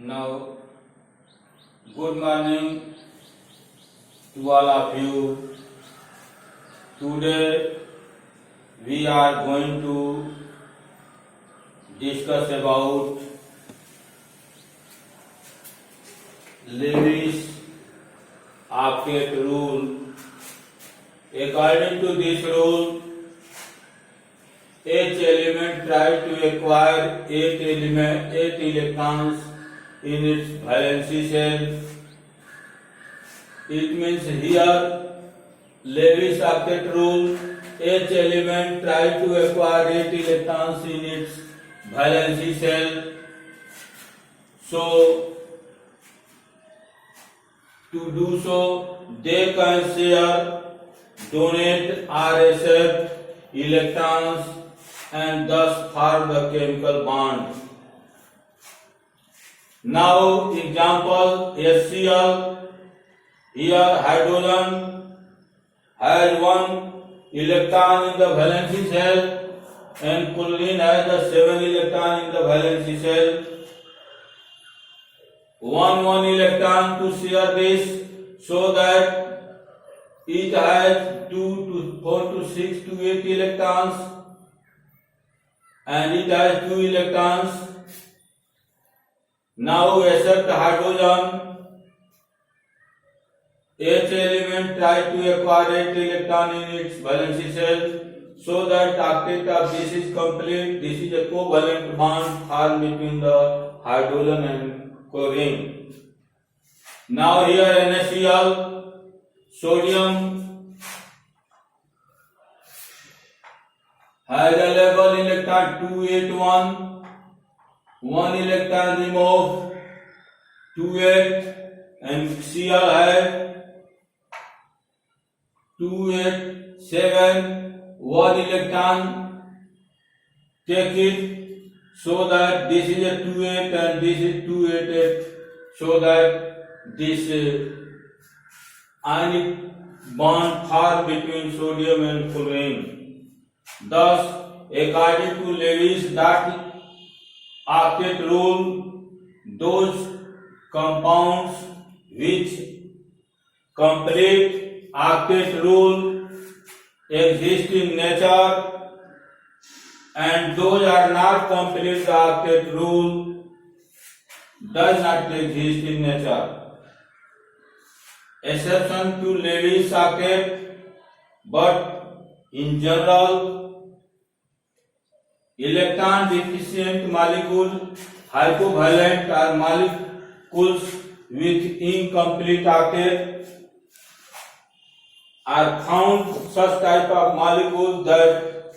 Now, good morning to all of you. Today, we are going to discuss about Lewis octet rule. According to this rule, each element tries to acquire eight electrons in its valency shell. It means here Lewis octet rule, each element tries to acquire 8 electrons in its valency shell. So, to do so, they can share, donate or accept electrons and thus form the chemical bond. Now, example HCl. Here, hydrogen has 1 electron in the valency shell and chlorine has the 7 electron in the valency shell. 1 electron to share this, so that it has 2 to 4 to 6 to 8 electrons and it has 2 electrons. Now accept hydrogen. Each element tries to acquire 8 electron in its valency shell, so that octet of this is complete. This is a covalent bond formed between the hydrogen and chlorine. Now here NaCl, sodium has a level electron 281, 1 electron removed, 28, and Cl has 287, 1 electron. Take it, so that this is a 28 and this is 288, so that this ionic bond formed between sodium and chlorine. Thus, according to Lewis octet rule, those compounds which complete octet rule exist in nature, and those are not complete the octet rule does not exist in nature. Exception to Lewis octet, but in general, electron deficient molecules, hypovalent or molecules with incomplete octet are found. Such type of molecules that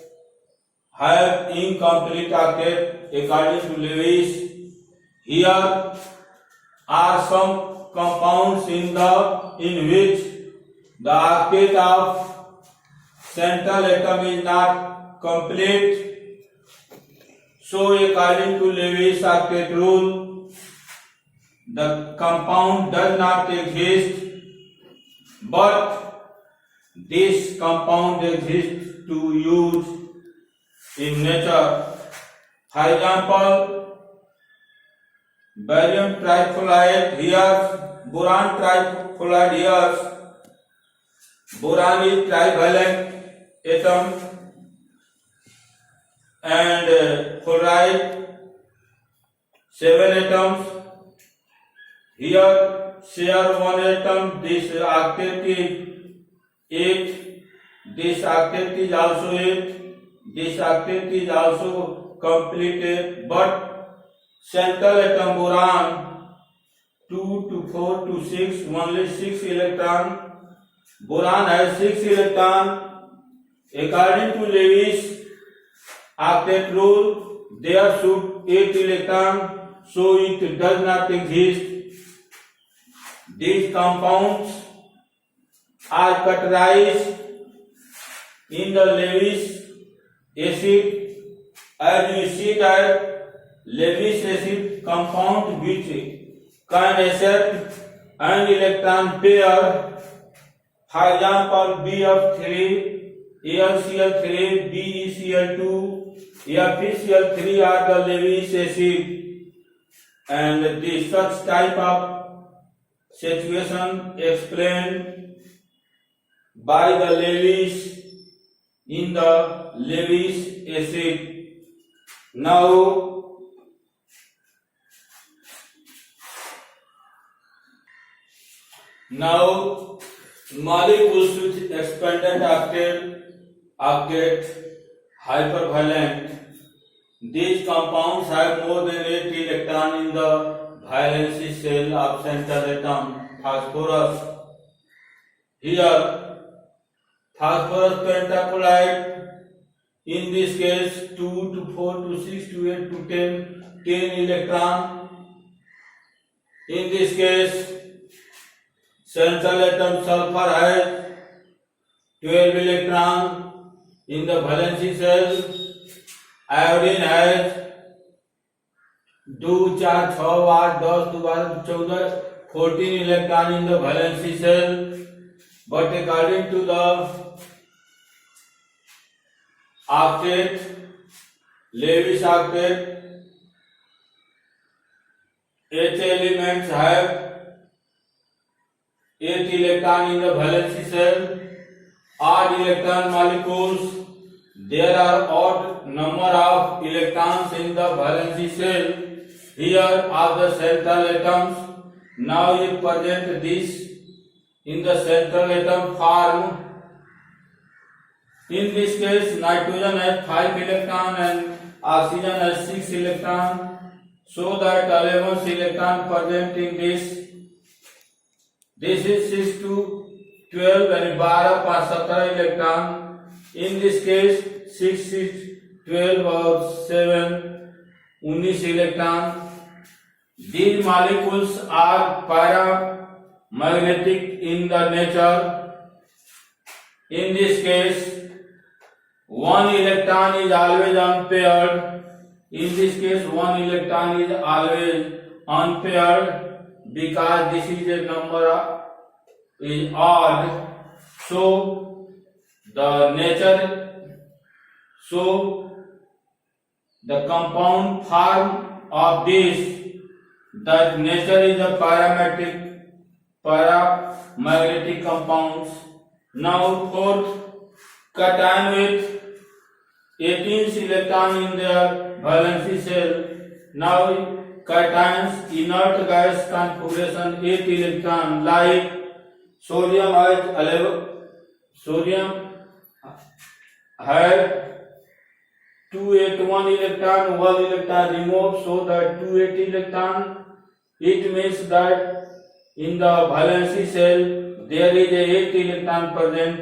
have incomplete octet according to Lewis. Here are some compounds in which the octet of central atom is not complete. So, according to Lewis octet rule, the compound does not exist, but this compound exists to use in nature. For example, barium trifluoride here, boron trifluoride here. Boron is trivalent atom and fluoride 7 atoms. Here share 1 atom. This octet is 8. This octet is also 8. This octet is also completed, but central atom boron 2 to 4 to 6, only 6 electron. Boron has 6 electron. According to Lewis octet rule, there should 8 electron, so it does not exist. These compounds are categorized in the Lewis acid. As you see that Lewis acid compound which can accept an electron pair, for example BF3, AlCl3, BeCl2, FeCl3 are the Lewis acid. and the such type of situation explained by the Lewis in the Lewis acid. Now molecules with expanded octet hypervalent. These compounds have more than 8 electrons in the valency shell of central atom. Phosphorus. Here, phosphorus pentachloride. In this case, 2 to 4 to 6 to 8 to 10 electron. In this case, central atom sulfur has 12 electron in the valency shell. Iodine has 2, 4, 6, 8, 10, 12, 14, 14 electron in the valency shell. But according to the octet, Lewis octet, 8 elements have 8 electron in the valency shell. Odd electron molecules, there are odd number of electrons in the valency shell here of the central atoms. Now you present this in the central atom form. In this case, nitrogen has 5 electron and oxygen has 6 electron, so that 11 electron present in this. This is 6 to 12 and 12 5 17 electron. In this case, 6 6 12 और 7 19 electron. These molecules are paramagnetic in the nature. In this case, 1 electron is always unpaired. In this case, 1 electron is always unpaired because this is a number is odd. So the compound form of this, that nature is a paramagnetic compounds. Now fourth, cation with 18 electron in their valency shell. Now cations inert gas configuration 8 electron, like sodium has 11. Sodium has 281 electron, 1 electron removed, so that 280 electron. It means that in the valency shell there is a 8 electron present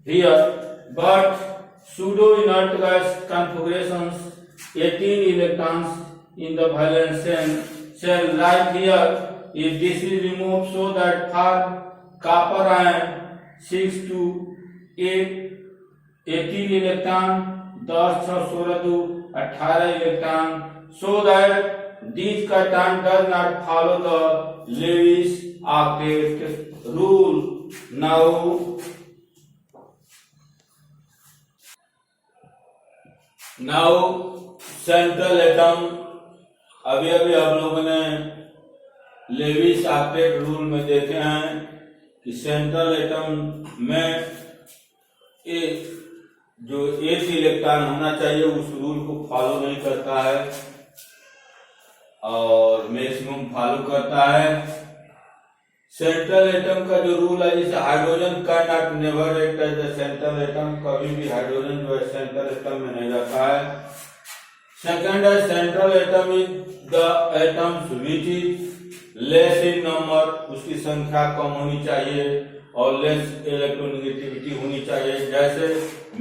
here, but pseudo inert gas configurations 18 electrons in the valence shell, like here. If this is removed, so that for copper ion 6 to 8 18 electron, 10 6 16 to 18 electron, so that this cation does not follow the Lewis octet rule. Now central atom, अभी हम लोगों ने Levi's octet rule में देखे हैं कि central atom में जो 8 इलेक्ट्रॉन होना चाहिए उस रूल को फॉलो नहीं करता है और मैक्सिमम फॉलो करता है। सेंट्रल एटम का जो रूल है, जैसे hydrogen can not never act as a central atom, कभी भी हाइड्रोजन जो है सेंट्रल एटम में नहीं रहता है। सेकंड है, central atom is the atoms which is less in number, उसकी संख्या कम होनी चाहिए और लेस इलेक्ट्रोनेगेटिविटी होनी चाहिए। जैसे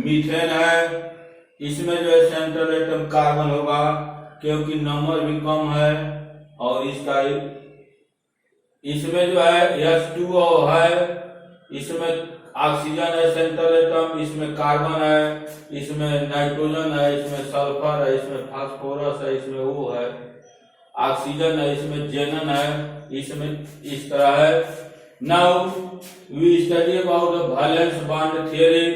मीथेन है, इसमें जो है सेंट्रल एटम कार्बन होगा क्योंकि नंबर भी कम है, और इसमें जो है H2O है, इसमें ऑक्सीजन है सेंट्रल एटम, इसमें कार्बन है, इसमें नाइट्रोजन है, इसमें सल्फर है, इसमें फास्फोरस है, इसमें वो है ऑक्सीजन है, इसमें जेनन है, इसमें इस तरह है। Now we study about the valence bond theory.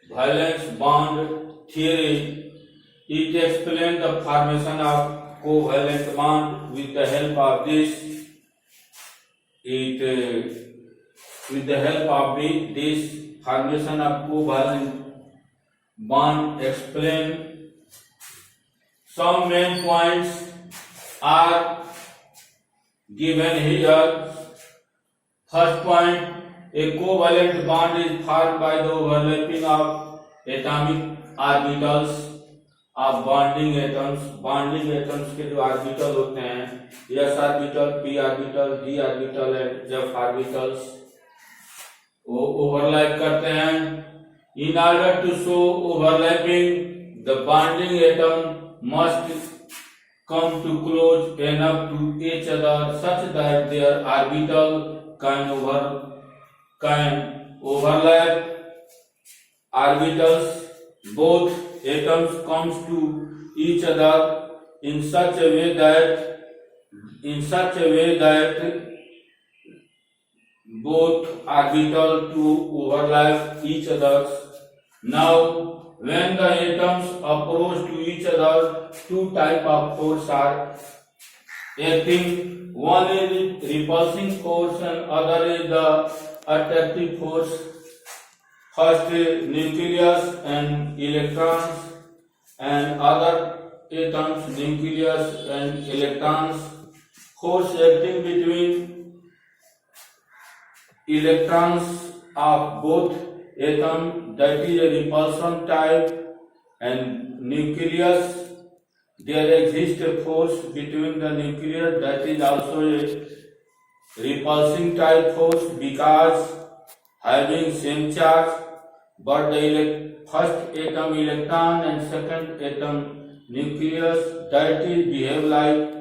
Valence bond theory, it explains the formation of covalent bond. With the help of this, with the help of this formation of covalent bond, explain some main points are given here. First point, a covalent bond is formed by the overlapping of atomic orbitals of bonding atoms. Bonding atoms के जो orbital होते हैं, s orbital, p orbital, d orbital and f orbitals, वो overlap करते हैं. In order to show overlapping, the bonding atom must come to close enough to each other such that their orbital can overlap. Orbitals, both atoms comes to each other in such a way that both orbital to overlap each other. Now, when the atoms approach to each other, two type of force are acting. One is repulsing force and other is the attractive force. First, nucleus and electrons, and other atoms, nucleus and electrons. Force acting between electrons of both atom, that is a repulsion type, and nucleus. There exists a force between the nucleus, that is also a repulsing type force because having same charge, but the first atom electron and second atom nucleus, that is behave like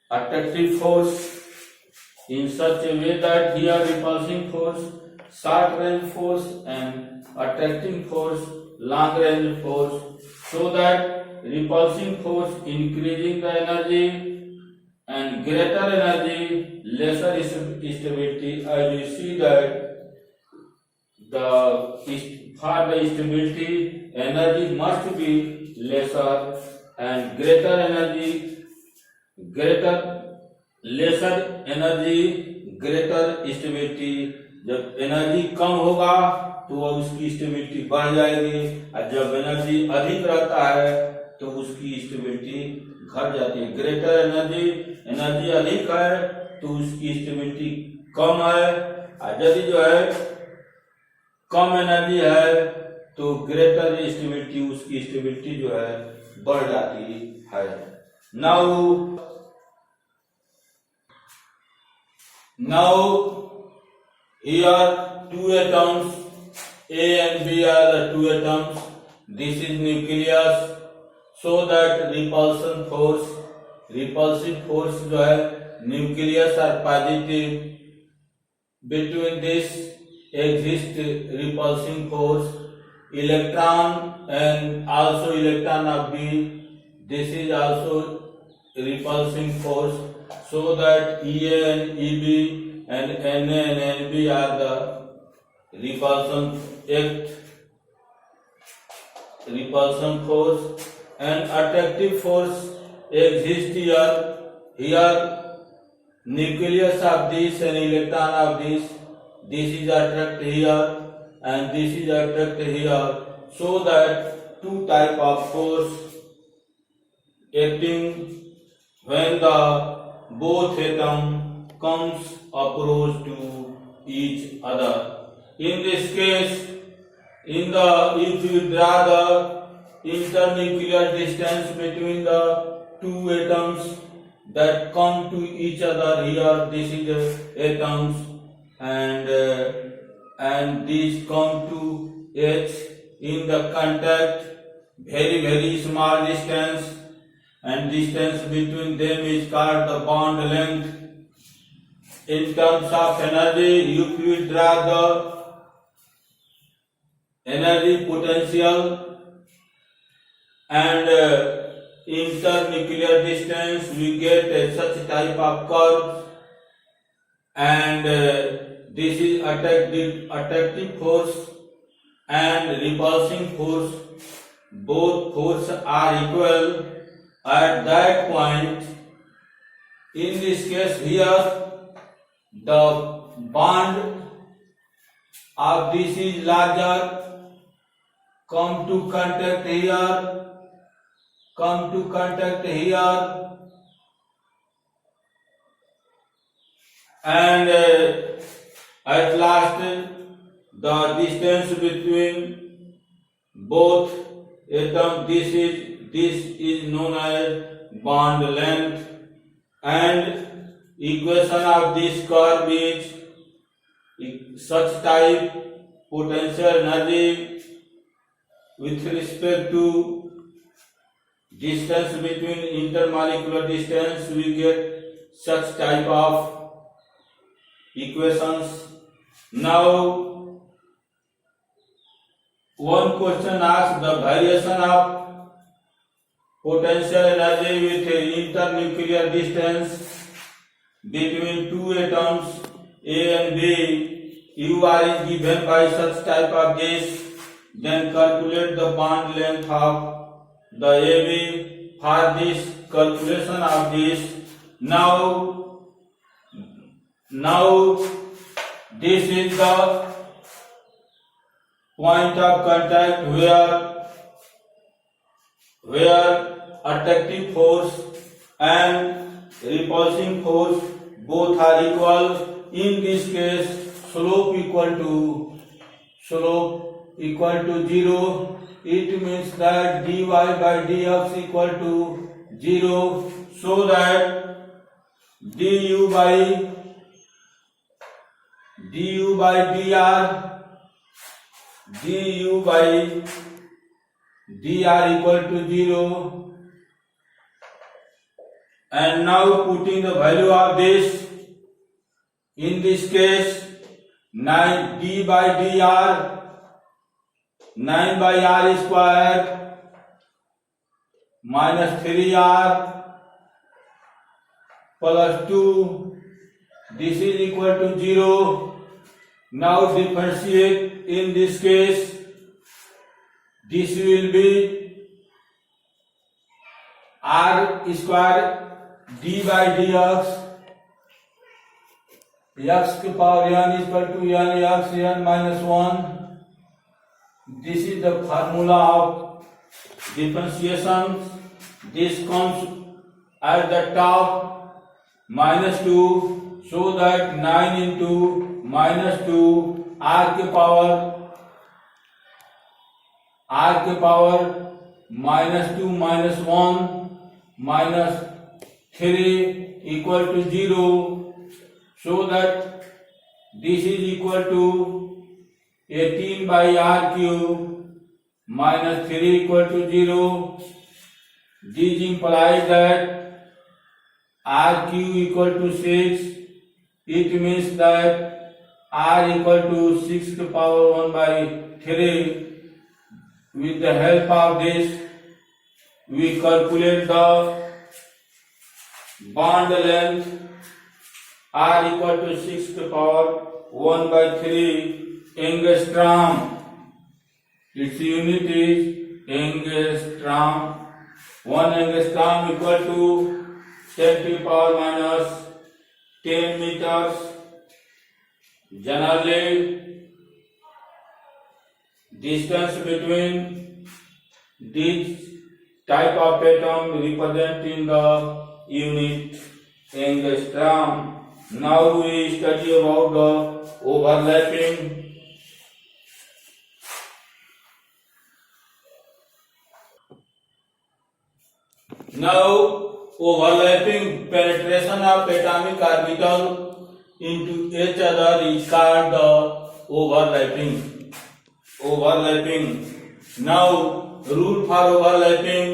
attractive force in such a way that here repulsing force, short range force, and attracting force, long range force, so that repulsing force increasing the energy and greater energy, lesser stability. As you see that for the stability, energy must be lesser, and lesser energy, greater stability. जब energy कम होगा तो उसकी stability बढ़ जाएगी, और जब energy अधिक रहता है तो उसकी स्टेबिलिटी घट जाती है. ग्रेटर एनर्जी अधिक है तो उसकी स्टेबिलिटी कम है, और यदि जो है कम एनर्जी है तो ग्रेटर स्टेबिलिटी, उसकी स्टेबिलिटी जो है बढ़ जाती है. Now here two atoms A and B are the two atoms. This is nucleus, so that repulsive force जो है nucleus are positive. Between this exists repulsing force. Electron and also electron of B, this is also repulsing force, so that EA and EB and Na and Nb are the repulsion force, and attractive force exists here. Here nucleus of this and electron of this is attract here and this is attract here, so that two type of force acting when the both atom comes approach to each other. In this case, if you draw the internuclear distance between the two atoms that come to each other, here this is the atoms, and these come to H in the contact, very small distance, and distance between them is called the bond length. In terms of energy, if you draw the energy potential and internuclear distance, we get such type of curve, and this is attractive force and repulsing force. Both forces are equal. at that point, in this case here, the bond of this is larger, come to contact here, and at last the distance between both atoms, this is known as bond length, and equation of this curve is such type potential energy with respect to distance between intermolecular distance, we get such type of equations. Now one question asks the variation of potential energy with internuclear distance between two atoms A and B. UR is given by such type of this, then calculate the bond length of the AB. For this calculation of this, now this is the point of contact where attractive force and repulsing force both are equal. In this case, slope equal to 0. It means that dy by dx equal to 0, so that du by dr equal to 0. And now putting the value of this, in this case 9 by r square minus 3r plus 2, this is equal to 0. Now differentiate. In this case, this will be r square d by dx, x to power n is equal to n x n minus 1. This is the formula of differentiation. This comes at the top minus 2, so that 9 into minus 2 r के power minus 2 minus 1 minus 3 equal to 0, so that this is equal to 18 by r cube minus 3 equal to 0. This implies that r cube equal to 6. It means that r equal to 6 to power 1 by 3. With the help of this, we calculate the bond length, r equal to 6 to power 1 by 3 angstrom. Its unit is angstrom. 1 angstrom equal to 10 to the power minus 10 meters. Generally, distance between this type of atom represent in the unit angstrom. Now we study about the overlapping. Now, overlapping penetration of atomic orbital into each other is called the overlapping. Now, rule for overlapping: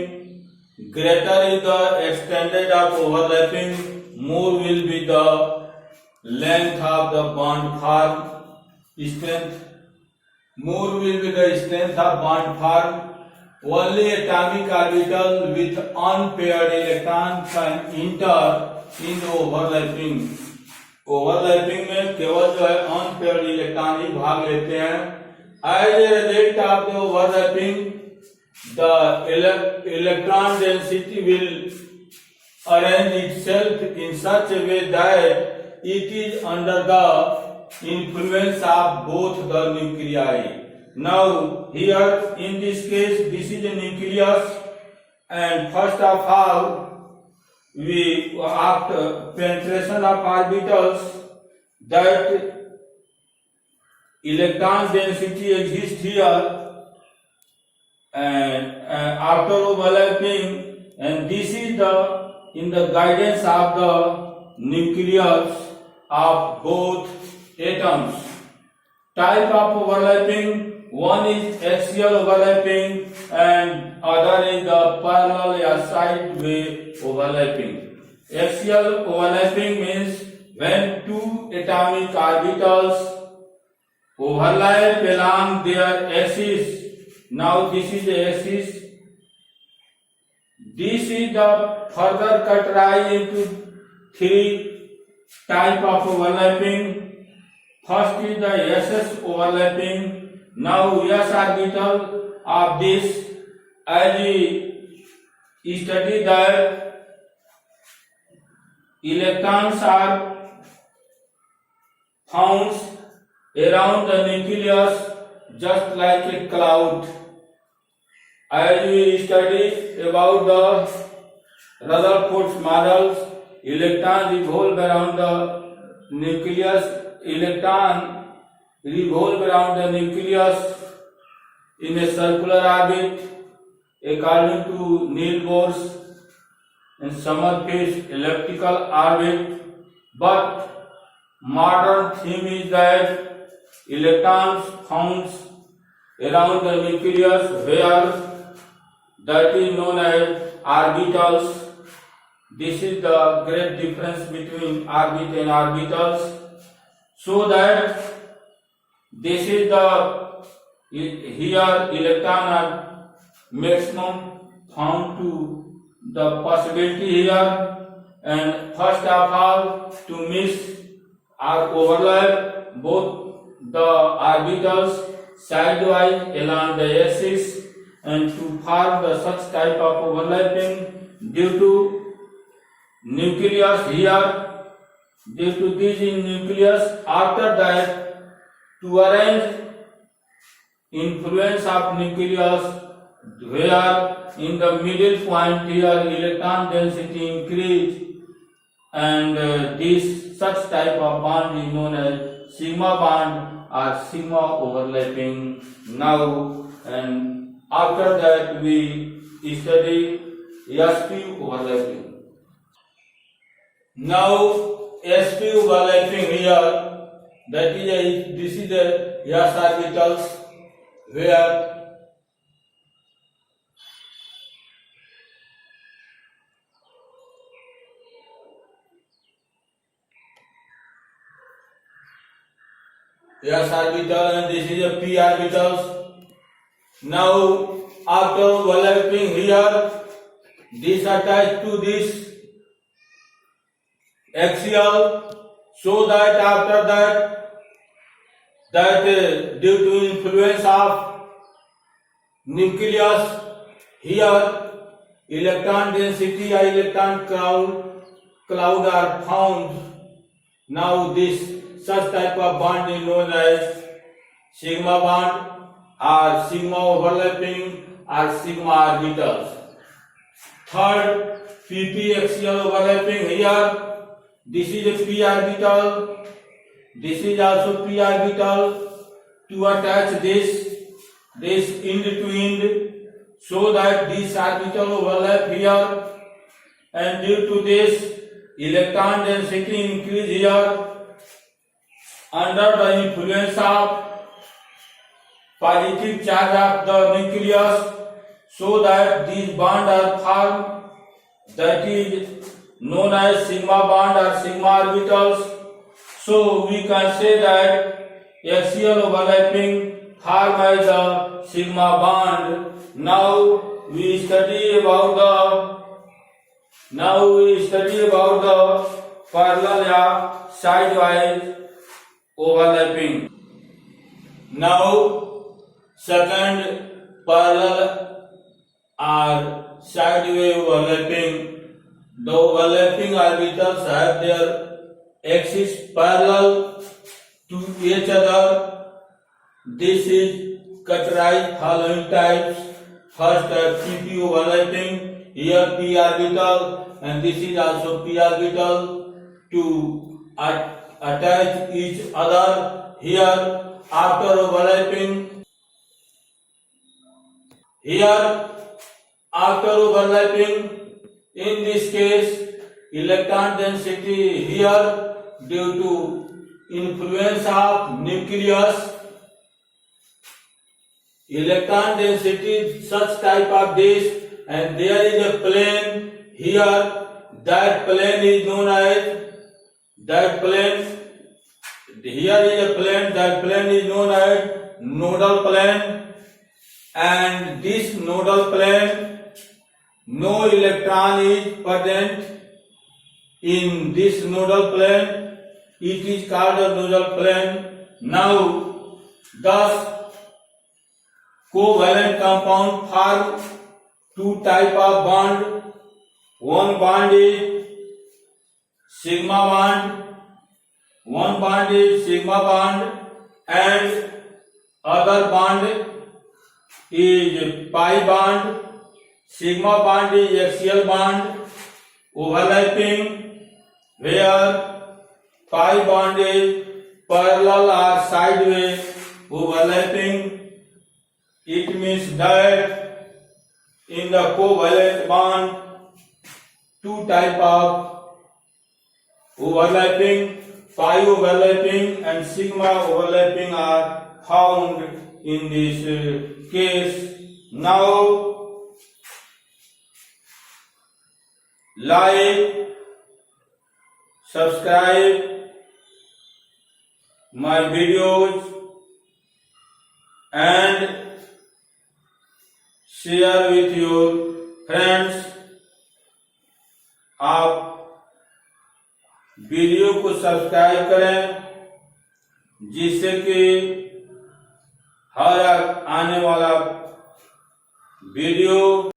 greater is the extent of overlapping, more will be the length of the bond form. Strength, more will be the strength of bond form. Only atomic orbital with unpaired electron can enter in the overlapping. Overlapping में केवल जो है unpaired electron ही भाग लेते हैं. As a result of the overlapping, the electron density will arrange itself in such a way that it is under the influence of both the nuclei. Now here in this case this is a nucleus, and first of all we after penetration of orbitals that electron density exists here, and after overlapping, and this is the in the guidance of the nucleus of both atoms. Type of overlapping, one is axial overlapping and other is the parallel or sideway overlapping. Axial overlapping means when two atomic orbitals overlap along their axis. Now this is the axis. This is the further categorized into three type of overlapping. First is the SS overlapping. Now S orbital of this, as we study that electrons are found around the nucleus just like a cloud. As we study about the Rutherford models, electrons revolve around the nucleus. Electron revolve around the nucleus in a circular orbit according to Niels Bohr's and Sommerfeld elliptical orbit. But modern theme is that electrons found around the nucleus where that is known as orbitals. This is the great difference between orbit and orbitals. So that this is the here electron are maximum found to the possibility here, and first of all to miss or overlap both the orbitals sidewise along the axis, and to form the such type of overlapping due to nucleus here, due to this in nucleus. After that, to arrange influence of nucleus where in the middle point here electron density increase, and this such type of bond is known as sigma bond or sigma overlapping. Now and after that we study sp overlapping. Now sp overlapping here, that is this is the s orbitals where s orbital and this is a p orbitals. Now after overlapping here, this attached to this axial, so that after that due to influence of nucleus here electron density or electron cloud are found. Now this such type of bond is known as sigma bond or sigma overlapping or sigma orbitals. Third, pp axial overlapping here. This is a p orbital. This is also p orbital. To attach this end to end, so that this orbital overlap here, and due to this electron density increase here under the influence of positive charge of the nucleus, so that these bonds are formed, that is known as sigma bond or sigma orbitals. So we can say that axial overlapping formed by the sigma bond. Now we study about the parallel or sidewise overlapping. Now second parallel are sideway overlapping. The overlapping orbitals have their axis parallel to each other. This is categorized following types. First type PP overlapping. Here P orbital and this is also P orbital to attach each other. Here after overlapping. Here after overlapping, in this case, electron density here due to influence of nucleus, electron density such type of this, and there is a plane here, that plane is known as, that plane, here is a plane, that plane is known as nodal plane, and this nodal plane, no electron is present in this nodal plane. It is called a nodal plane. Now, thus, covalent compound form two type of bond. One bond is sigma bond. One bond is sigma bond, and other bond is pi bond. Sigma bond is axial bond, overlapping, where pi bond is parallel or sideways, overlapping. It means that in the covalent bond, two type of overlapping, pi overlapping and sigma overlapping are found in this case. Now, like, subscribe my videos and share with your friends. आप video को subscribe करें जिससे कि हर आने वाला video